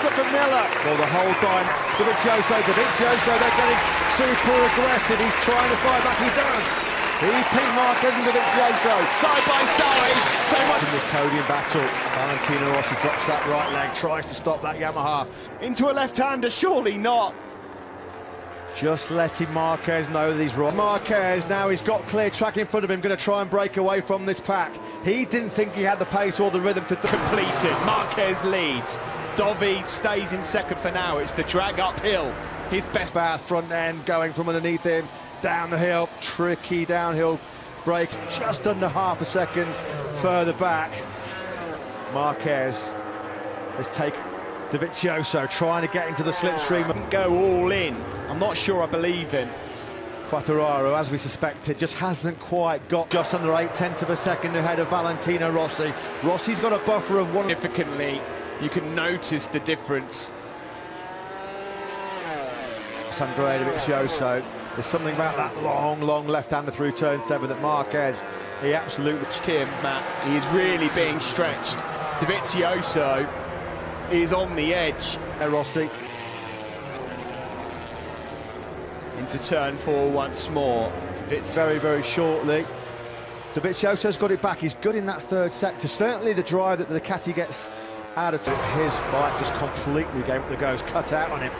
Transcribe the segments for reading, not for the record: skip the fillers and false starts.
look at Miller. Well, the whole time, Dovizioso, they're getting super aggressive. He's trying to fight back, he does. He beat Marquez and Dovizioso side by side. So much in this podium battle. Valentino Rossi drops that right leg, tries to stop that Yamaha. Into a left-hander, surely not. Just letting Marquez know that he's wrong. Marquez, now he's got clear track in front of him, going to try and break away from this pack. He didn't think he had the pace or the rhythm to complete it. Marquez leads. Dovi stays in second for now. It's the drag uphill. His best bad front end going from underneath him. Down the hill, tricky downhill breaks, just under half a second further back. Marquez has taken Dovizioso, trying to get into the slipstream and go all in. I'm not sure I believe in. Quartararo, as we suspected, just hasn't quite got just under 0.8 of a second ahead of Valentino Rossi. Rossi's got a buffer of one. Significantly, you can notice the difference. Andrea Dovizioso. There's something about that long left-hander through turn 7 that Marquez, he absolutely... Him, Matt, he is really being stretched. Dovizioso is on the edge. Rossi. Into turn 4 once more. Very shortly. Dovizioso's got it back. He's good in that third sector. Certainly the drive that the Ducati gets out of his bike just completely goes cut out on him.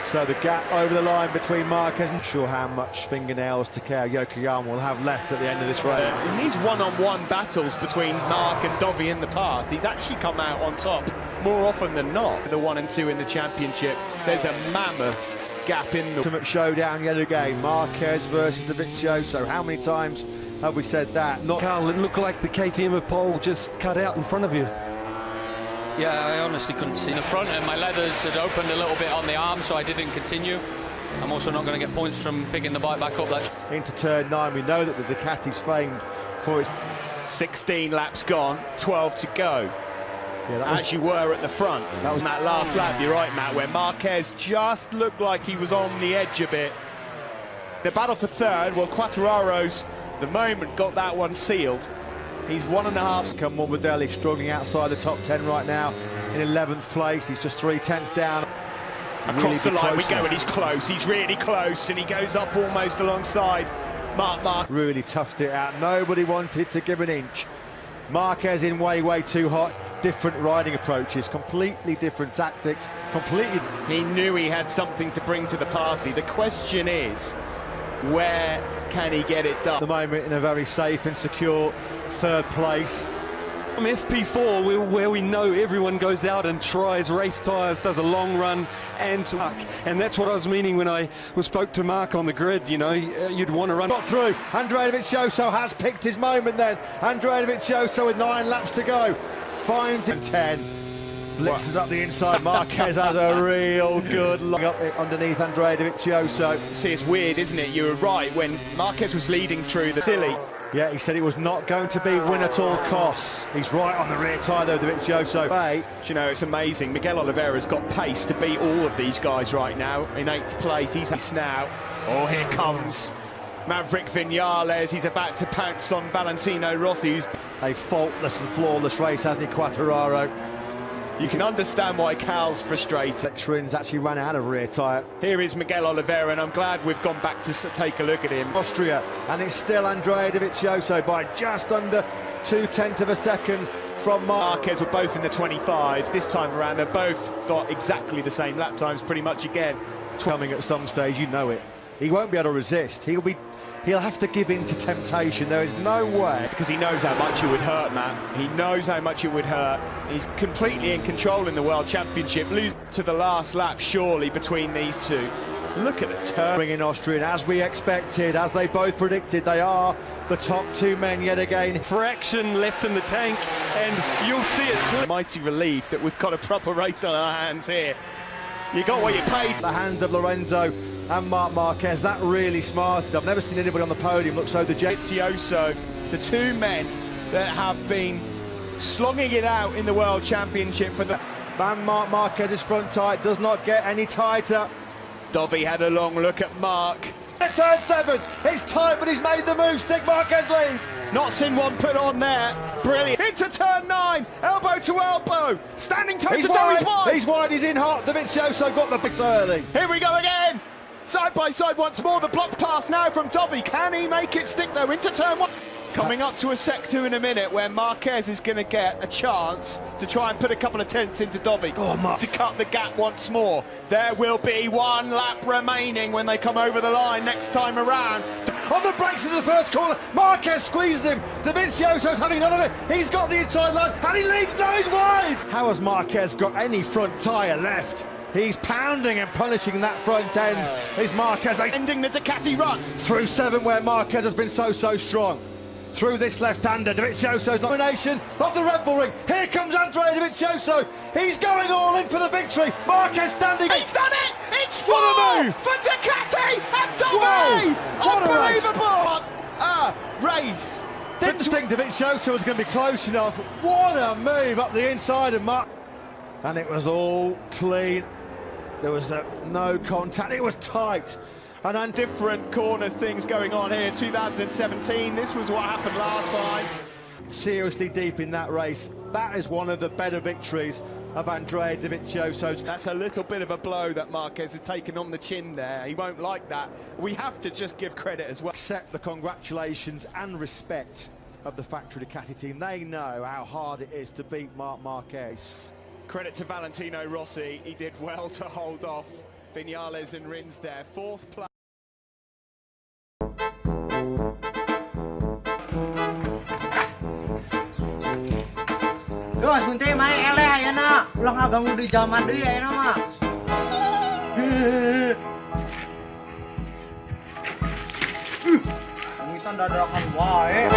So the gap over the line between Marquez, not sure how much fingernails Takeo Yokoyama will have left at the end of this race. In these one-on-one battles between Mark and Dovi in the past, he's actually come out on top more often than not. The 1 and 2 in the championship, there's a mammoth gap in the ultimate showdown yet again. Marquez versus Dovizioso. How many times have we said that? Not Carl, it looked like the KTM pole just cut out in front of you. Yeah, I honestly couldn't see the front, and my leathers had opened a little bit on the arm, so I didn't continue. I'm also not going to get points from picking the bike back up. That's into turn 9, we know that the Ducati's famed for its 16 laps gone, 12 to go. Yeah, that as you were at the front. That was that last lap, you're right, Matt, where Marquez just looked like he was on the edge a bit. The battle for third, well, Quartararo's the moment got that one sealed. He's 1.5. Come Morbidelli struggling outside the top 10 right now in 11th place. He's just 0.3 down. Across the line we go, and he's close. He's really close, and he goes up almost alongside Mark. Really toughed it out. Nobody wanted to give an inch. Marquez in way too hot. Different riding approaches, completely different tactics, completely. He knew he had something to bring to the party. The question is, where can he get it done? At the moment in a very safe and secure third place. From FP4, where we know everyone goes out and tries race tyres, does a long run, and that's what I was meaning when I spoke to Mark on the grid. You know, you'd want to run. Got through. Andrea Dovizioso has picked his moment then. Andrea Dovizioso with 9 laps to go. Finds him 10. Blitzes up the inside. Marquez has a real good look up underneath Andrea Dovizioso. See, it's weird, isn't it? You were right when Marquez was leading through the silly. Yeah, he said it was not going to be win at all costs. He's right on the rear tyre though, Dovizioso. Hey, you know, it's amazing. Miguel Oliveira's got pace to beat all of these guys right now. In 8th place, he's now. Oh, here comes Maverick Vinales. He's about to pounce on Valentino Rossi, who's a faultless and flawless race, hasn't he, Quartararo? You can understand why Cal's frustrated. Trins actually ran out of rear tyre. Here is Miguel Oliveira, and I'm glad we've gone back to take a look at him. Austria, and it's still Andrea Dovizioso by just under 0.2 of a second from Marquez. We're both in the 25s. This time around, they've both got exactly the same lap times pretty much again. Coming at some stage, you know it. He won't be able to resist. He'll have to give in to temptation. There is no way. Because he knows how much it would hurt, Matt. He knows how much it would hurt. He's completely in control in the World Championship. Lose to the last lap, surely, between these two. Look at the turn. Bringing Austrian, as we expected, as they both predicted, they are the top 2 men yet again. Fraction left in the tank, and you'll see it. Mighty relief that we've got a proper race on our hands here. You got what you paid. The hands of Lorenzo and Marc Marquez, that really smarted. I've never seen anybody on the podium look so Dovizioso, the 2 men that have been slogging it out in the World Championship for the man. Marc Marquez's front tyre does not get any tighter. Dovi had a long look at Mark. At turn 7, it's tight, but he's made the move. Stick Marquez leads. Not seen one put on there. Brilliant. Into turn 9, elbow to elbow. Standing toe to toe, he's wide. He's wide, he's in hot. Dovizioso got the bits early. Here we go again. Side by side once more. The block pass now from Dovi. Can he make it stick though? Into turn 1. Coming up to a sector in a minute where Marquez is going to get a chance to try and put a couple of tenths into Dovi. Go on, Mark. To cut the gap once more. There will be 1 lap remaining when they come over the line next time around. On the brakes into the first corner, Marquez squeezed him. Dovizioso's having none of it. He's got the inside line and he leads. Now he's wide. How has Marquez got any front tyre left? He's pounding and punishing that front end. Is Marquez Ending the Ducati run. through 7 where Marquez has been so strong. Through this left-hander, Dovizioso's domination of the Red Bull ring. Here comes Andrea Dovizioso. He's going all in for the victory. Marquez standing. He's done it! It's 4 What a move! for Ducati and Dovi! Whoa! What a race! Unbelievable! What a race! Didn't think Dovizioso was going to be close enough. What a move up the inside of Mark. And it was all clean. There was no contact. It was tight. And different corner things going on here. 2017, this was what happened last time. Seriously deep in that race. That is one of the better victories of Andrea Dovizioso. That's a little bit of a blow that Marquez has taken on the chin there. He won't like that. We have to just give credit as well. Accept the congratulations and respect of the factory Ducati team. They know how hard it is to beat Marc Marquez. Credit to Valentino Rossi. He did well to hold off Viñales and Rins there. 4th place. Terus kunti main eleh ya nak, ulang ganggu di zaman dia ya nama. Kita dadakan wae.